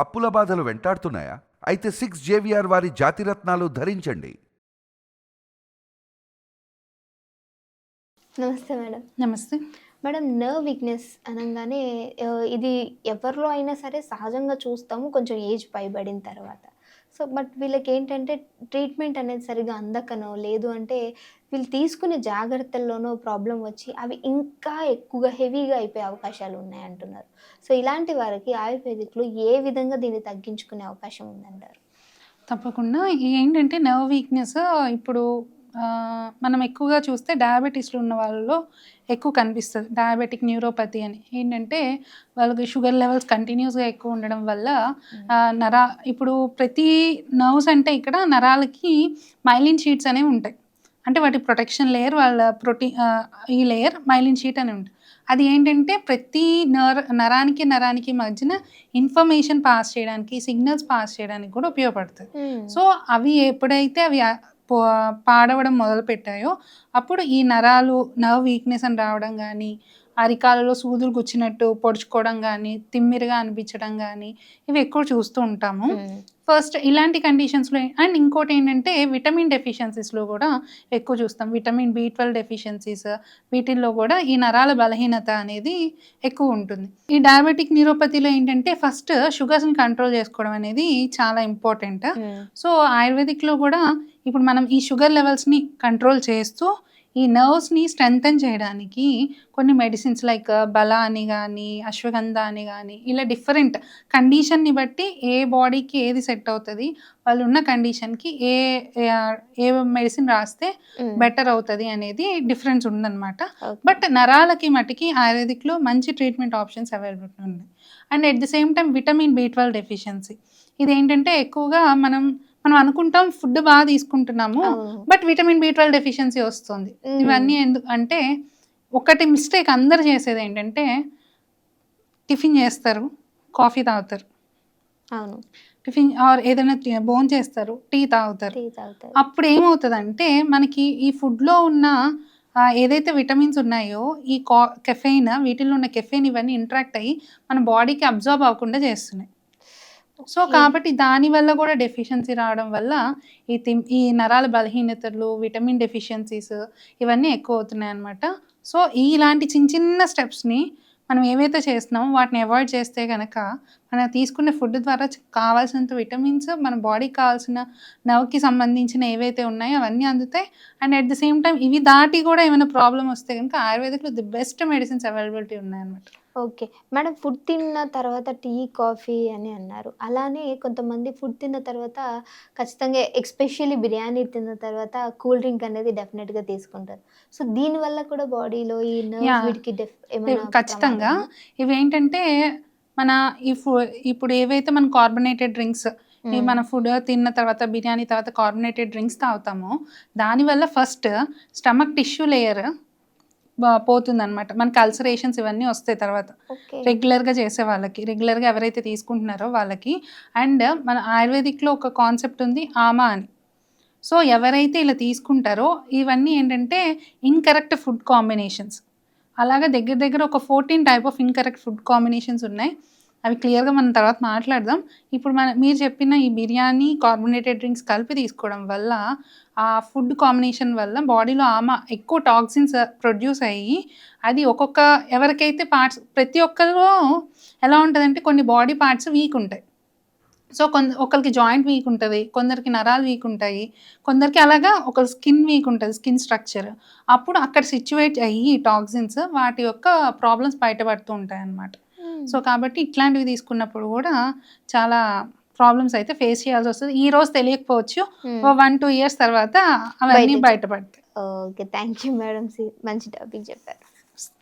అప్పుల బాధలు వెంటాడుతున్నాయా? అయితే 6 జేవిఆర్ వారి జాతిరత్నాలు ధరించండి. నమస్తే మేడం. నమస్తే. మేడం, నర్వ్ వీక్‌నెస్ అనంగానే ఇది ఎవరిలో అయినా సరే సహజంగా చూస్తాము కొంచెం ఏజ్ పైబడిన తర్వాత. సో, బట్ వీళ్ళకేంటంటే ట్రీట్మెంట్ అనేది సరిగ్గా అందకనో, లేదు అంటే వీళ్ళు తీసుకునే జాగ్రత్తల్లోనో ప్రాబ్లమ్ వచ్చి అవి ఇంకా ఎక్కువగా హెవీగా అయిపోయే అవకాశాలు ఉన్నాయంటున్నారు. సో, ఇలాంటి వారికి ఆయుర్వేదిక్‌లో ఏ విధంగా దీన్ని తగ్గించుకునే అవకాశం ఉందంటారు? తప్పకుండా. ఏంటంటే నర్వ్ వీక్‌నెస్ ఇప్పుడు మనం ఎక్కువగా చూస్తే డయాబెటీస్‌లో ఉన్న వాళ్ళలో ఎక్కువ కనిపిస్తది. డయాబెటిక్ న్యూరోపతి అని. ఏంటంటే వాళ్ళకి షుగర్ లెవెల్స్ కంటిన్యూస్‌గా ఎక్కువ ఉండడం వల్ల ఇప్పుడు ప్రతి నర్వ్స్ అంటే ఇక్కడ నరాలకి మైలిన్ షీట్స్ అనేవి ఉంటాయి. అంటే వాటి ప్రొటెక్షన్ లేయర్ వాళ్ళ ఈ లేయర్ మైలిన్ షీట్ అని ఉంటుంది. అది ఏంటంటే ప్రతి నరానికి మధ్యన ఇన్ఫర్మేషన్ పాస్ చేయడానికి, సిగ్నల్స్ పాస్ చేయడానికి కూడా ఉపయోగపడుతుంది. సో అవి ఎప్పుడైతే అవి పాడవడం మొదలుపెట్టాయో అప్పుడు ఈ నర్వ్ వీక్నెస్ అని రావడం కానీ, అరికాలలో సూదులు గుచ్చినట్టు పొడుచుకోవడం కానీ, తిమ్మిరిగా అనిపించడం కానీ ఇవి ఎక్కువ చూస్తూ ఉంటాము. ఫస్ట్ ఇలాంటి కండిషన్స్లో అండ్ ఇంకోటి ఏంటంటే విటమిన్ డెఫిషియన్సీస్లో కూడా ఎక్కువ చూస్తాం. విటమిన్ B12 డెఫిషియన్సీస్ వీటిల్లో కూడా ఈ నరాల బలహీనత అనేది ఎక్కువ ఉంటుంది. ఈ డయాబెటిక్ న్యూరోపతిలో ఏంటంటే ఫస్ట్ షుగర్స్ని కంట్రోల్ చేసుకోవడం అనేది చాలా ఇంపార్టెంట్. సో ఆయుర్వేదిక్లో కూడా ఇప్పుడు మనం ఈ షుగర్ లెవెల్స్ని కంట్రోల్ చేస్తూ ఈ నర్వ్స్ని స్ట్రెంగ్తన్ చేయడానికి కొన్ని మెడిసిన్స్ లైక్ బలా అని కానీ, అశ్వగంధ అని కానీ ఇలా డిఫరెంట్ కండిషన్ని బట్టి ఏ బాడీకి ఏది సెట్ అవుతుంది, వాళ్ళు ఉన్న కండిషన్కి ఏ ఏ మెడిసిన్ రాస్తే బెటర్ అవుతుంది అనేది డిఫరెన్స్ ఉందన్నమాట. బట్ నరాలకి మటుకి ఆయుర్వేదిక్లో మంచి ట్రీట్మెంట్ ఆప్షన్స్ అవైలబుల్ ఉన్నాయి. And at the same time vitamin B12 deficiency ఇదేంటంటే ఎక్కువగా మనం అనుకుంటాం ఫుడ్ బాగా తీసుకుంటున్నాము, బట్ విటమిన్ B12 డెఫిషియన్సీ వస్తుంది. ఇవన్నీ ఎందుకు అంటే ఒకటి మిస్టేక్ అందరు చేసేది ఏంటంటే టిఫిన్ చేస్తారు, కాఫీ తాగుతారు, టిఫిన్ ఆర్ ఏదైనా భోజనం చేస్తారు, టీ తాగుతారు. అప్పుడు ఏమవుతుందంటే మనకి ఈ ఫుడ్లో ఉన్న ఏదైతే విటమిన్స్ ఉన్నాయో ఈ కెఫెయిన్, వీటిల్లో ఉన్న కెఫెయిన్ ఇవన్నీ ఇంటరాక్ట్ అయ్యి మన బాడీకి అబ్జార్బ్ అవ్వకుండా చేస్తున్నాయి. సో కాబట్టి దానివల్ల కూడా డెఫిషియన్సీ రావడం వల్ల ఈ నరాల బలహీనతలు, విటమిన్ డెఫిషియన్సీస్ ఇవన్నీ ఎక్కువ అవుతున్నాయి అన్నమాట. సో ఇలాంటి చిన్న చిన్న స్టెప్స్ని మనం ఏవైతే చేస్తున్నామో వాటిని అవాయిడ్ చేస్తే కనుక మనం తీసుకునే ఫుడ్ ద్వారా కావాల్సినంత విటమిన్స్, మన బాడీకి కావాల్సిన నర్వ్కి సంబంధించిన ఏవైతే ఉన్నాయో అవన్నీ అందుతాయి. And at the same time ఇవి దాటి కూడా ఏమైనా ప్రాబ్లం వస్తే కనుక ఆయుర్వేదిక్లో ది బెస్ట్ మెడిసిన్స్ అవైలబిలిటీ ఉన్నాయన్నమాట. ఓకే మేడం, ఫుడ్ తిన్న తర్వాత టీ, కాఫీ అని అన్నారు. అలానే కొంతమంది ఫుడ్ తిన్న తర్వాత ఖచ్చితంగా ఎస్పెషల్లీ బిర్యానీ తిన్న తర్వాత కూల్ డ్రింక్ అనేది డెఫినెట్గా తీసుకుంటారు. సో దీనివల్ల కూడా బాడీలో ఈ నర్వ్స్ వీటికి ఏమైనా ఖచ్చితంగా ఇవేంటంటే మన ఇప్పుడు ఏవైతే మన కార్బొనేటెడ్ డ్రింక్స్ మన ఫుడ్ తిన్న తర్వాత బిర్యానీ తర్వాత కార్బొనేటెడ్ డ్రింక్స్ తాగుతామో దానివల్ల ఫస్ట్ స్టమక్ టిష్యూ లేయర్ పోతుందన్నమాట. మనకి అల్సరేషన్స్ ఇవన్నీ వస్తాయి తర్వాత రెగ్యులర్గా చేసే వాళ్ళకి, రెగ్యులర్గా ఎవరైతే తీసుకుంటున్నారో వాళ్ళకి. అండ్ మన ఆయుర్వేదిక్లో ఒక కాన్సెప్ట్ ఉంది ఆమా అని. సో ఎవరైతే ఇలా తీసుకుంటారో ఇవన్నీ ఏంటంటే ఇన్కరెక్ట్ ఫుడ్ కాంబినేషన్స్. అలాగా దగ్గర ఒక 14 type of incorrect food combinations ఉన్నాయి. అవి క్లియర్గా మనం తర్వాత మాట్లాడదాం. ఇప్పుడు మీరు చెప్పిన ఈ బిర్యానీ, కార్బొనేటెడ్ డ్రింక్స్ కలిపి తీసుకోవడం వల్ల ఆ ఫుడ్ కాంబినేషన్ వల్ల బాడీలో ఎక్కువ టాక్సిన్స్ ప్రొడ్యూస్ అయ్యి అది ఎవరికైతే పార్ట్స్ ప్రతి ఒక్కరిలో ఎలా ఉంటుందంటే కొన్ని బాడీ పార్ట్స్ వీక్ ఉంటాయి. సో ఒకరికి జాయింట్ వీక్ ఉంటుంది, కొందరికి నరాలు వీక్ ఉంటాయి, కొందరికి అలాగా ఒక స్కిన్ వీక్ ఉంటుంది, స్కిన్ స్ట్రక్చర్. అప్పుడు అక్కడ సిచ్యువేట్ అయ్యి టాక్సిన్స్ వాటి యొక్క ప్రాబ్లమ్స్ బయటపడుతూ ఉంటాయి అన్నమాట. సో కాబట్టి ఇట్లాంటివి తీసుకున్నప్పుడు కూడా చాలా ప్రాబ్లమ్స్ అయితే ఫేస్ చేయాల్సి వస్తుంది. ఈ రోజు తెలియకపోవచ్చు, 1-2 ఇయర్స్ తర్వాత అవన్నీ బయటపడతాయి. ఓకే, థ్యాంక్ యూ మేడం, మంచి టాపిక్ చెప్పారు.